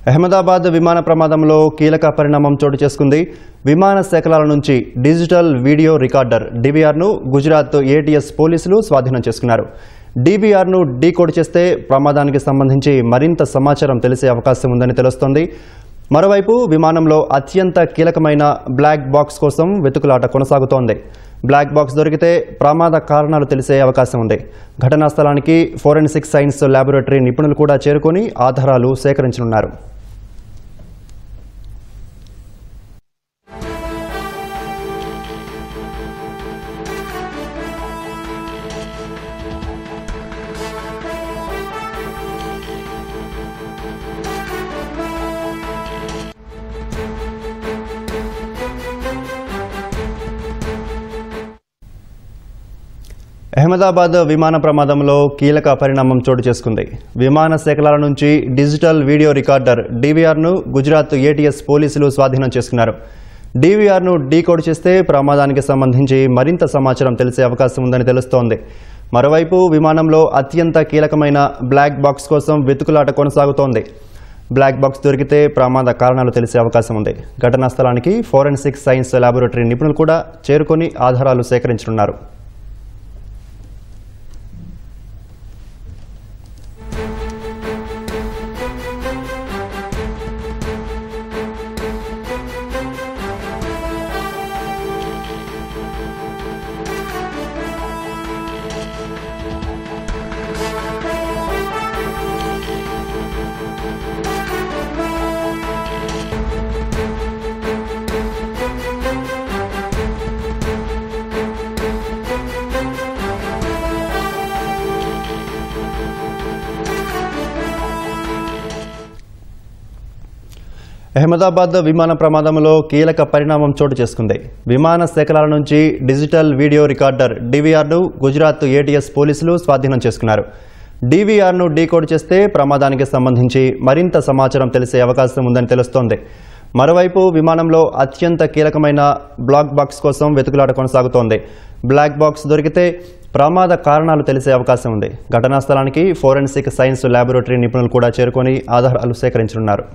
అహ్మదాబాద్ విమాన ప్రమాదంలో కీలక పరిణామం చోటు చేసుకుంది. విమాన శకలాల నుంచి డిజిటల్ వీడియో రికార్డర్ DVRను గుజరాత్ ATS పోలీసులు స్వాధీనం చేసుకున్నారు. DVRను డీకోడ్ చేస్తే ప్రమాదానికి సంబంధించి మరింత సమాచారం తెలిసే అవకాశం ఉందని తెలుస్తోంది. మరోవైపు విమానంలో అత్యంత కీలకమైన బ్లాక్ బాక్స్ కోసం వెతుకులాట కొనసాగుతోంది. బ్లాక్ బాక్స్ దొరికితే ప్రమాద కారణాలు తెలిసే అవకాశం ఉంది. ఘటనా స్థలానికి ఫోరెన్సిక్ సైన్స్ ల్యాబొరేటరీ నిపుణులు కూడా చేరుకొని ఆధారాలు సేకరించనున్నారు. అహ్మదాబాద్ విమాన ప్రమాదంలో కీలక పరిణామం చోటు చేసుకుంది. విమాన శకలాల నుంచి డిజిటల్ వీడియో రికార్డర్ DVRను గుజరాత్ ATS పోలీసులు స్వాధీనం చేసుకున్నారు. DVRను డీకోడ్ చేస్తే ప్రమాదానికి సంబంధించి మరింత సమాచారం తెలిసే అవకాశం ఉందని తెలుస్తోంది. మరోవైపు విమానంలో అత్యంత కీలకమైన బ్లాక్ బాక్స్ కోసం వెతుకులాట కొనసాగుతోంది. బ్లాక్ బాక్స్ దొరికితే ప్రమాద కారణాలు తెలిసే అవకాశం ఉంది. ఘటనా స్థలానికి ఫోరెన్సిక్ సైన్స్ ల్యాబొరేటరీ నిపుణులు కూడా చేరుకొని ఆధారాలు సేకరించనున్నారు. అహ్మదాబాద్ విమాన ప్రమాదంలో కీలక పరిణామం చోటు చేసుకుంది. విమాన శకలాల నుంచి డిజిటల్ వీడియో రికార్డర్ DVRను గుజరాత్ ATS పోలీసులు స్వాధీనం చేసుకున్నారు. DVRను డీకోడ్ చేస్తే ప్రమాదానికి సంబంధించి మరింత సమాచారం తెలిసే అవకాశం ఉందని తెలుస్తోంది. మరోవైపు విమానంలో అత్యంత కీలకమైన బ్లాక్ బాక్స్ కోసం వెతుకులాట కొనసాగుతోంది. బ్లాక్ బాక్స్ దొరికితే ప్రమాద కారణాలు తెలిసే అవకాశం ఉంది. ఘటనా స్థలానికి ఫోరెన్సిక్ సైన్స్ ల్యాబొరేటరీ నిపుణులు కూడా చేరుకొని ఆధారాలు సేకరించనున్నారు.